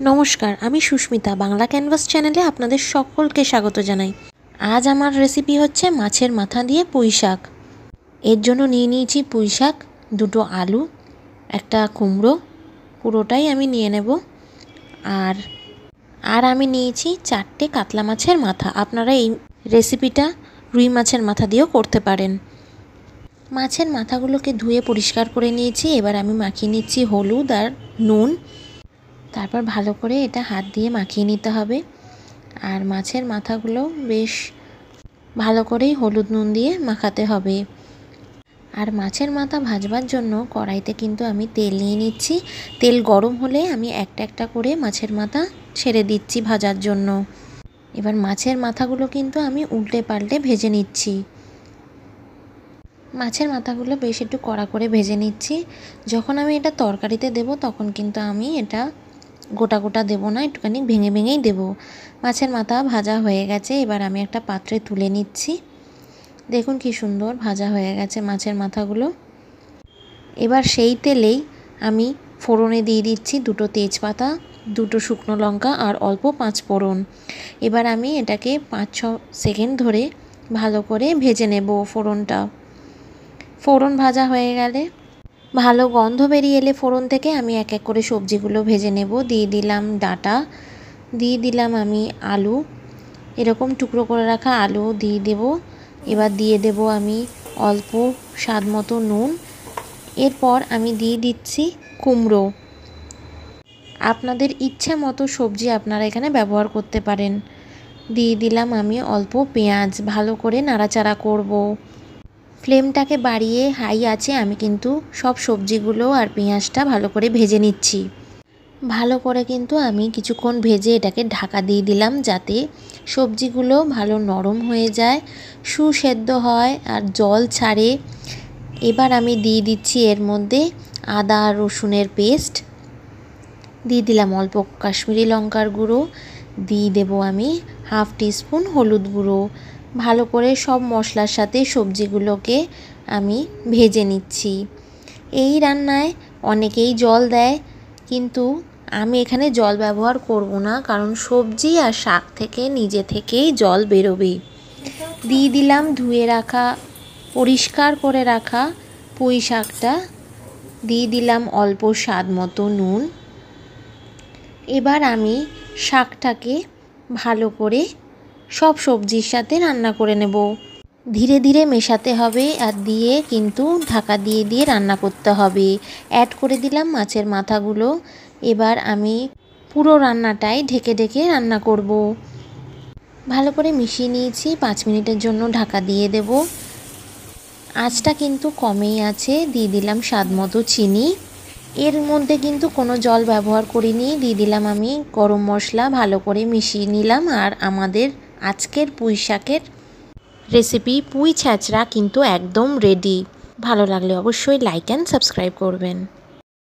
নমস্কার, আমি সুস্মিতা। বাংলা ক্যানভাস চ্যানেলে আপনাদের সকলকে স্বাগত জানাই। আজ আমার রেসিপি হচ্ছে মাছের মাথা দিয়ে পুঁই শাক। এর জন্য নিয়ে নিয়েছি পুঁই শাক, দুটো আলু, একটা কুমড়ো, পুরোটাই আমি নিয়ে নেব। আর আর আমি নিয়েছি 4টে কাতলা মাছের মাথা। আপনারা এই রেসিপিটা রুই মাছের মাথা দিয়েও করতে পারেন। মাছের মাথাগুলোকে ধুয়ে পরিষ্কার করে নিয়েছি। এবার আমি মাখিয়ে নিচ্ছি হলুদ আর নুন। তারপর ভালো করে এটা হাত দিয়ে মাখিয়ে নিতে হবে। আর মাছের মাথাগুলো বেশ ভালো করেই হলুদ নুন দিয়ে মাখাতে হবে। আর মাছের মাথা ভাজবার জন্য কড়াইতে কিন্তু আমি তেল নিয়ে নিচ্ছি। তেল গরম হলে আমি একটা একটা করে মাছের মাথা ছেড়ে দিচ্ছি ভাজার জন্য। এবার মাছের মাথাগুলো কিন্তু আমি উল্টে পাল্টে ভেজে নিচ্ছি। মাছের মাথাগুলো বেশ একটু কড়া করে ভেজে নিচ্ছি। যখন আমি এটা তরকারিতে দেব তখন কিন্তু আমি এটা গোটা গোটা দেব না, একটুখানি ভেঙে ভেঙেই দেব। মাছের মাথা ভাজা হয়ে গেছে। এবার আমি একটা পাত্রে তুলে নিচ্ছি। দেখুন কি সুন্দর ভাজা হয়ে গেছে মাছের মাথাগুলো। এবার সেই তেলেই আমি ফোড়নে দিয়ে দিচ্ছি 2টো তেজপাতা, 2টো শুকনো লঙ্কা আর অল্প 5 ফোড়ন। এবার আমি এটাকে 5-6 সেকেন্ড ধরে ভালো করে ভেজে নেব ফোড়নটা। ফোড়ন ভাজা হয়ে গেলে, ভালো গন্ধ বেরিয়ে এলে ফোড়ন থেকে আমি এক এক করে সবজিগুলো ভেজে নেব। দিয়ে দিলাম ডাঁটা, দিয়ে দিলাম আমি আলু, এরকম টুকরো করে রাখা আলু দিয়ে দেব। এবার দিয়ে দেব আমি অল্প স্বাদ মতো নুন। এরপর আমি দিয়ে দিচ্ছি কুমড়ো। আপনাদের ইচ্ছে মতো সবজি আপনারা এখানে ব্যবহার করতে পারেন। দিয়ে দিলাম আমি অল্প পেঁয়াজ। ভালো করে নাড়াচাড়া করব। ফ্লেমটাকে বাড়িয়ে হাই আছে আমি কিন্তু সব সবজিগুলো আর পেঁয়াজটা ভালো করে ভেজে নিচ্ছি। ভালো করে কিন্তু আমি কিছুক্ষণ ভেজে এটাকে ঢাকা দিয়ে দিলাম যাতে সবজিগুলো ভালো নরম হয়ে যায়, সুসেদ্ধ হয় আর জল ছাড়ে। এবার আমি দিয়ে দিচ্ছি এর মধ্যে আদা রসুনের পেস্ট, দিয়ে দিলাম অল্প কাশ্মীরি লঙ্কার গুঁড়ো, দিয়ে দেবো আমি হাফ টিস্পুন হলুদ গুঁড়ো। ভালো করে সব মশলার সাথে সবজিগুলোকে আমি ভেজে নিচ্ছি। এই রান্নায় অনেকেই জল দেয়, কিন্তু আমি এখানে জল ব্যবহার করব না, কারণ সবজি আর শাক থেকে নিজে থেকেই জল বেরোবে। দিয়ে দিলাম ধুয়ে রাখা, পরিষ্কার করে রাখা পুঁই শাকটা, দিয়ে দিলাম অল্প স্বাদ মতো নুন। এবার আমি শাকটাকে ভালো করে সব সবজির সাথে রান্না করে নেব। ধীরে ধীরে মেশাতে হবে আর দিয়ে কিন্তু ঢাকা দিয়ে দিয়ে রান্না করতে হবে। অ্যাড করে দিলাম মাছের মাথাগুলো। এবার আমি পুরো রান্নাটাই ঢেকে ঢেকে রান্না করব। ভালো করে মিশিয়ে নিয়েছি। 5 মিনিটের জন্য ঢাকা দিয়ে দেব। আঁচটা কিন্তু কমেই আছে। দিয়ে দিলাম স্বাদ মতো চিনি। এর মধ্যে কিন্তু কোনো জল ব্যবহার করিনি। দিয়ে দিলাম আমি গরম মশলা। ভালো করে মিশিয়ে নিলাম। আর আমাদের আজকের পুঁই শাকের রেসিপি পুঁই ছ্যাঁচড়া কিন্তু একদম রেডি। ভালো লাগলে অবশ্যই লাইক অ্যান্ড সাবস্ক্রাইব করবেন।